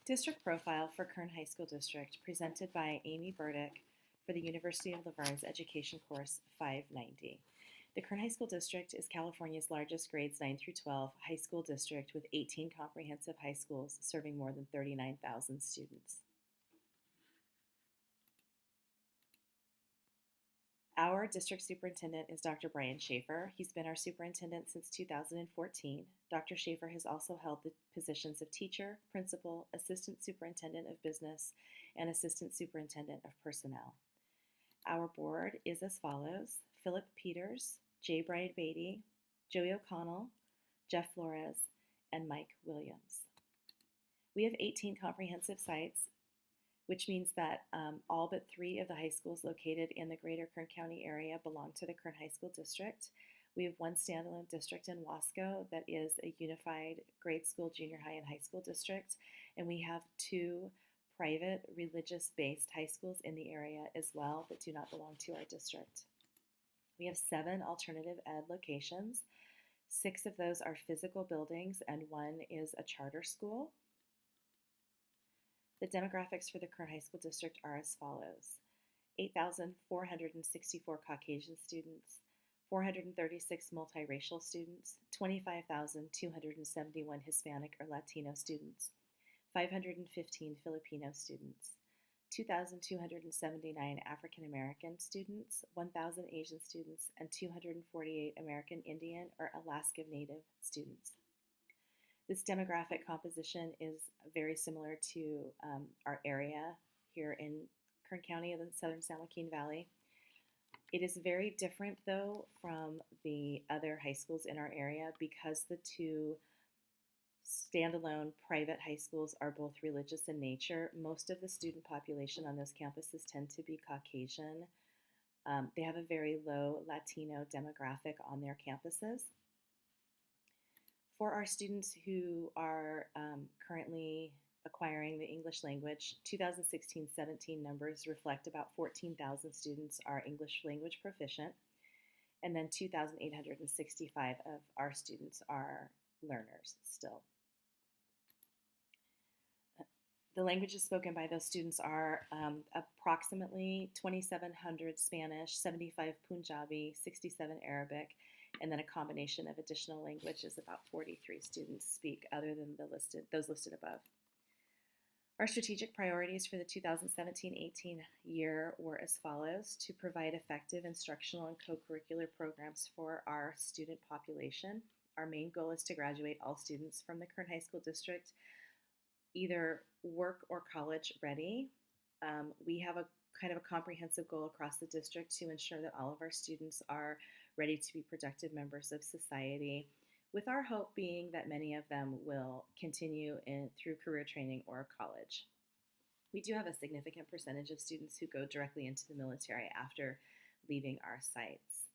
District Profile for Kern High School District, presented by Amy Burdick for the University of La Verne's Education Course 590. The Kern High School District is California's largest grades 9 through 12 high school district with 18 comprehensive high schools serving more than 39,000 students. Our district superintendent is Dr. Brian Schaefer. He's been our superintendent since 2014. Dr. Schaefer has also held the positions of teacher, principal, assistant superintendent of business, and assistant superintendent of personnel. Our board is as follows: Philip Peters, J. Brian Beatty, Joey O'Connell, Jeff Flores, and Mike Williams. We have 18 comprehensive sites, which means that all but 3 of the high schools located in the greater Kern County area belong to the Kern High School District. We have 1 standalone district in Wasco that is a unified grade school, junior high, and high school district, and we have 2 private religious-based high schools in the area as well that do not belong to our district. We have 7 alternative ed locations. 6 of those are physical buildings and 1 is a charter school. The demographics for the Kern High School District are as follows: 8,464 Caucasian students, 436 multiracial students, 25,271 Hispanic or Latino students, 515 Filipino students, 2,279 African American students, 1,000 Asian students, and 248 American Indian or Alaska Native students. This demographic composition is very similar to our area here in Kern County of the Southern San Joaquin Valley. It is very different, though, from the other high schools in our area because the 2 standalone private high schools are both religious in nature. Most of the student population on those campuses tend to be Caucasian. They have a very low Latino demographic on their campuses. For our students who are currently acquiring the English language, 2016-17 numbers reflect about 14,000 students are English language proficient, and then 2,865 of our students are learners still. The languages spoken by those students are approximately 2,700 Spanish, 75 Punjabi, 67 Arabic, and then a combination of additional languages about 43 students speak other than those listed above. Our strategic priorities for the 2017-18 year were as follows: to provide effective instructional and co-curricular programs for our student population. Our main goal is to graduate all students from the Kern High School District either work or college ready. We have a kind of a comprehensive goal across the district to ensure that all of our students are ready to be productive members of society, with our hope being that many of them will continue through career training or college. We do have a significant percentage of students who go directly into the military after leaving our sites.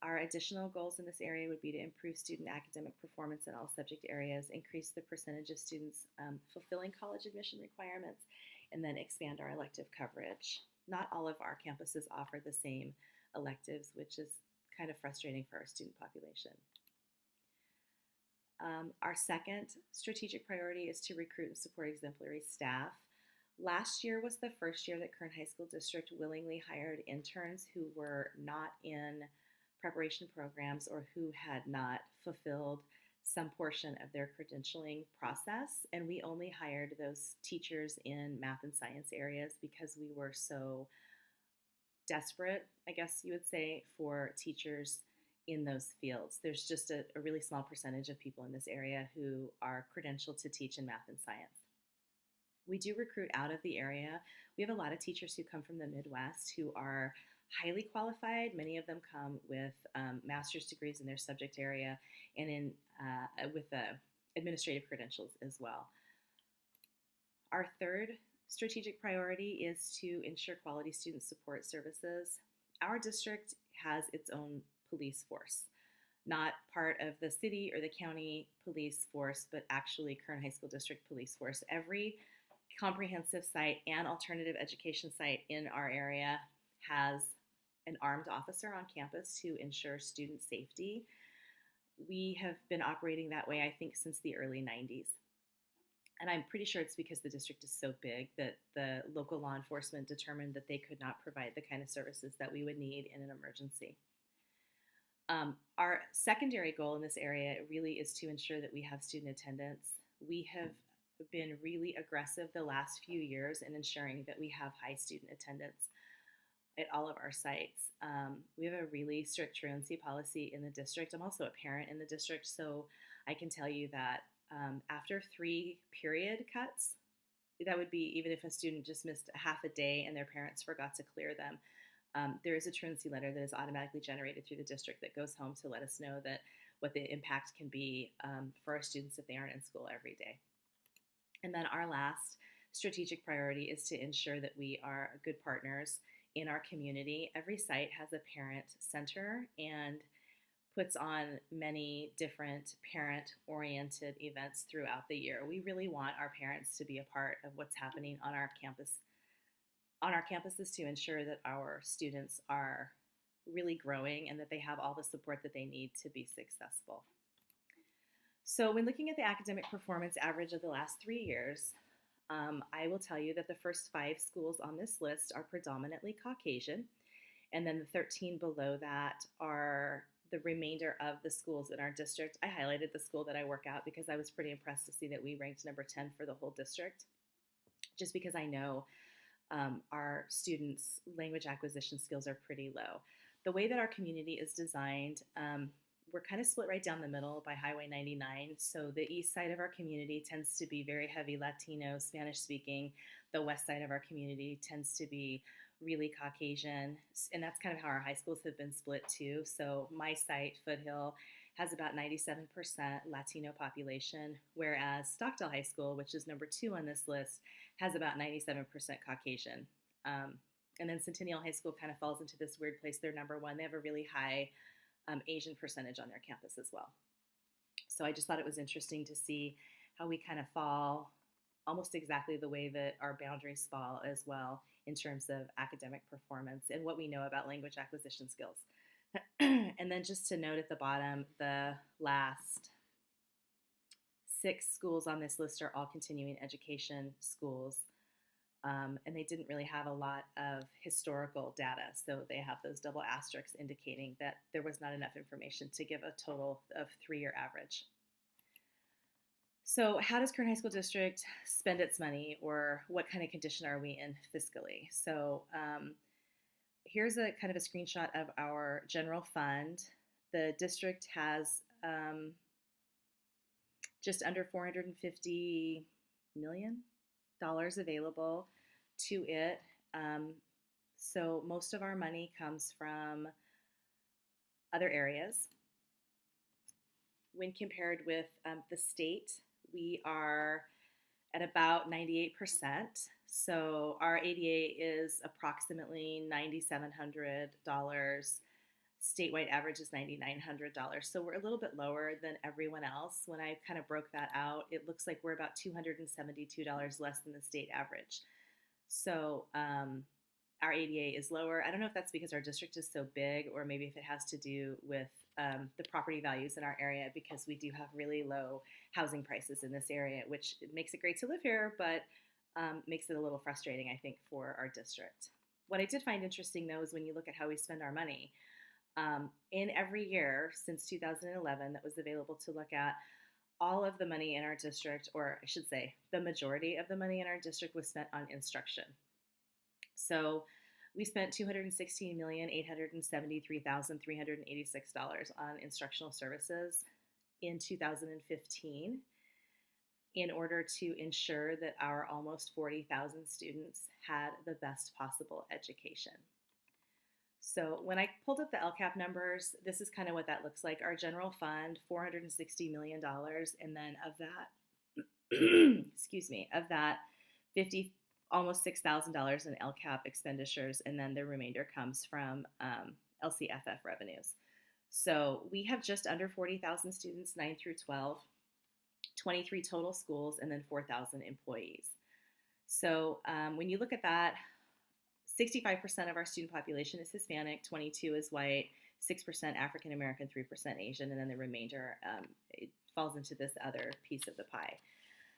Our additional goals in this area would be to improve student academic performance in all subject areas, increase the percentage of students fulfilling college admission requirements, and then expand our elective coverage. Not all of our campuses offer the same electives, which is kind of frustrating for our student population. Our second strategic priority is to recruit and support exemplary staff. Last year was the first year that Kern High School District willingly hired interns who were not in preparation programs or who had not fulfilled some portion of their credentialing process, and we only hired those teachers in math and science areas because we were so desperate, I guess you would say, for teachers in those fields. There's just a really small percentage of people in this area who are credentialed to teach in math and science. We do recruit out of the area. We have a lot of teachers who come from the Midwest who are highly qualified. Many of them come with master's degrees in their subject area and with administrative credentials as well. Our third strategic priority is to ensure quality student support services. Our district has its own police force, not part of the city or the county police force, but actually Kern High School District police force. Every comprehensive site and alternative education site in our area has an armed officer on campus to ensure student safety. We have been operating that way, I think, since the early 90s. And I'm pretty sure it's because the district is so big that the local law enforcement determined that they could not provide the kind of services that we would need in an emergency. Our secondary goal in this area really is to ensure that we have student attendance. We have been really aggressive the last few years in ensuring that we have high student attendance at all of our sites. We have a really strict truancy policy in the district. I'm also a parent in the district, so I can tell you that after 3 period cuts, that would be even if a student just missed a half a day and their parents forgot to clear them, there is a truancy letter that is automatically generated through the district that goes home to let us know that what the impact can be for our students if they aren't in school every day. And then our last strategic priority is to ensure that we are good partners in our community. Every site has a parent center and puts on many different parent-oriented events throughout the year. We really want our parents to be a part of what's happening on our campuses to ensure that our students are really growing and that they have all the support that they need to be successful. So when looking at the academic performance average of the last 3 years, I will tell you that the first 5 schools on this list are predominantly Caucasian, and then the 13 below that are the remainder of the schools in our district. I highlighted the school that I work at because I was pretty impressed to see that we ranked number 10 for the whole district, just because I know our students' language acquisition skills are pretty low. The way that our community is designed, we're kind of split right down the middle by Highway 99. So the east side of our community tends to be very heavy Latino, Spanish speaking. The west side of our community tends to be really Caucasian. And that's kind of how our high schools have been split too. So my site, Foothill, has about 97% Latino population, whereas Stockdale High School, which is number 2 on this list, has about 97% Caucasian. And then Centennial High School kind of falls into this weird place. They're number 1. They have a really high Asian percentage on their campus as well. So I just thought it was interesting to see how we kind of fall almost exactly the way that our boundaries fall as well in terms of academic performance and what we know about language acquisition skills. And then just to note at the bottom, the last 6 schools on this list are all continuing education schools. And they didn't really have a lot of historical data, so they have those double asterisks indicating that there was not enough information to give a total of 3-year average. So how does Kern High School District spend its money, or what kind of condition are we in fiscally? So here's a kind of a screenshot of our general fund. The district has just under $450 million available to it. So most of our money comes from other areas. When compared with the state, we are at about 98%. So our ADA is approximately $9,700. Statewide average is $9,900. So we're a little bit lower than everyone else. When I kind of broke that out, it looks like we're about $272 less than the state average. So our ADA is lower. I don't know if that's because our district is so big, or maybe if it has to do with the property values in our area, because we do have really low housing prices in this area, which makes it great to live here, but makes it a little frustrating, I think, for our district. What I did find interesting, though, is when you look at how we spend our money. In every year since 2011 that was available to look at, all of the money in our district, or I should say the majority of the money in our district, was spent on instruction. So we spent $216,873,386 on instructional services in 2015 in order to ensure that our almost 40,000 students had the best possible education. So when I pulled up the LCAP numbers, this is kind of what that looks like. Our general fund, $460 million, and then of that, excuse me, of that, almost $6,000 in LCAP expenditures, and then the remainder comes from LCFF revenues. So we have just under 40,000 students, 9 through 12, 23 total schools, and then 4,000 employees. So when you look at that, 65% of our student population is Hispanic, 22% is white, 6% African American, 3% Asian, and then the remainder it falls into this other piece of the pie.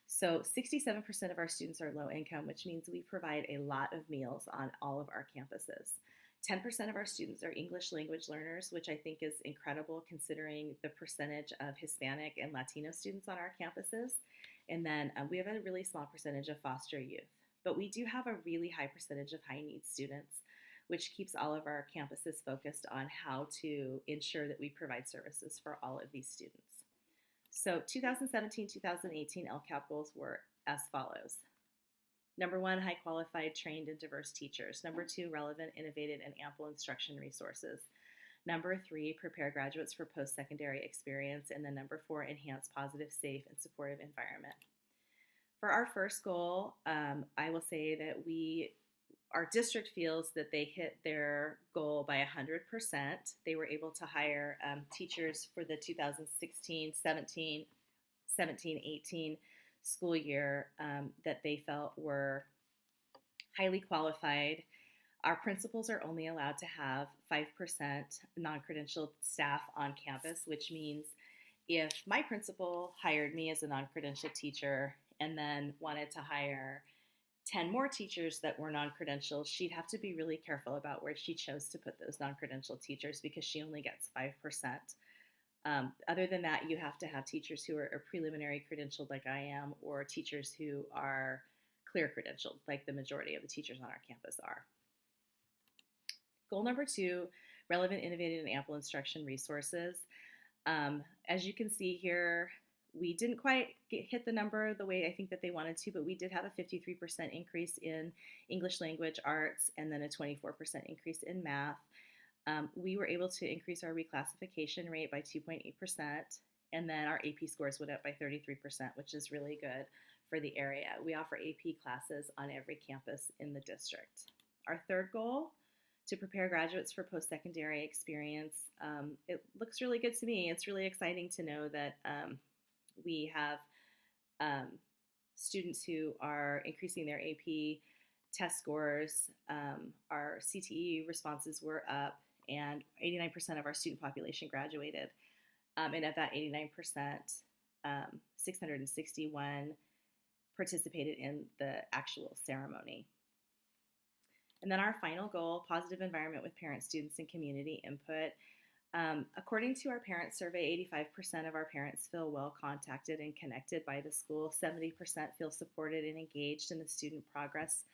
So 67% of our students are low income, which means we provide a lot of meals on all of our campuses. 10% of our students are English language learners, which I think is incredible considering the percentage of Hispanic and Latino students on our campuses. And then we have a really small percentage of foster youth. But we do have a really high percentage of high needs students, which keeps all of our campuses focused on how to ensure that we provide services for all of these students. So 2017-2018 LCAP goals were as follows. Number 1, high qualified, trained, and diverse teachers. Number 2, relevant, innovative, and ample instruction resources. Number 3, prepare graduates for post-secondary experience. And then number 4, enhance positive, safe, and supportive environment. For our first goal, I will say that our district feels that they hit their goal by 100%. They were able to hire teachers for the 2016-17, 17-18 school year that they felt were highly qualified. Our principals are only allowed to have 5% non-credentialed staff on campus, which means if my principal hired me as a non-credentialed teacher and then wanted to hire 10 more teachers that were non-credentialed, she'd have to be really careful about where she chose to put those non-credentialed teachers because she only gets 5%. Other than that, you have to have teachers who are preliminary credentialed like I am, or teachers who are clear credentialed like the majority of the teachers on our campus are. Goal number 2, relevant, innovative, and ample instruction resources. As you can see here, we didn't quite hit the number the way I think that they wanted to, but we did have a 53% increase in English language arts and then a 24% increase in math. We were able to increase our reclassification rate by 2.8%, and then our AP scores went up by 33%, which is really good for the area. We offer AP classes on every campus in the district. Our third goal, to prepare graduates for post-secondary experience. It looks really good to me. It's really exciting to know that we have students who are increasing their AP test scores. Our CTE responses were up, and 89% of our student population graduated. And of that 89%, 661 participated in the actual ceremony. And then our final goal, positive environment with parents, students, and community input. According to our parent survey, 85% of our parents feel well contacted and connected by the school. 70% feel supported and engaged in the student progress.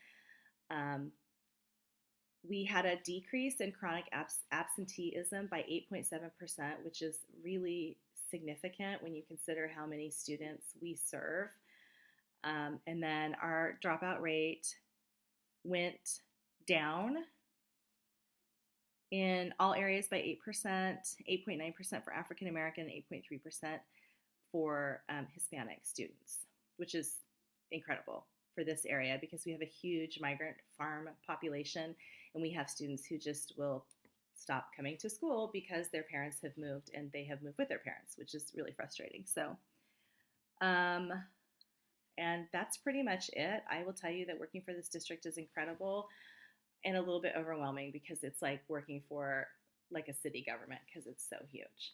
We had a decrease in chronic absenteeism by 8.7%, which is really significant when you consider how many students we serve. And then our dropout rate went down in all areas by 8%, 8.9% for African American, 8.3% for Hispanic students, which is incredible for this area because we have a huge migrant farm population, and we have students who just will stop coming to school because their parents have moved and they have moved with their parents, which is really frustrating. So, and that's pretty much it. I will tell you that working for this district is incredible and a little bit overwhelming because it's like working for like a city government because it's so huge.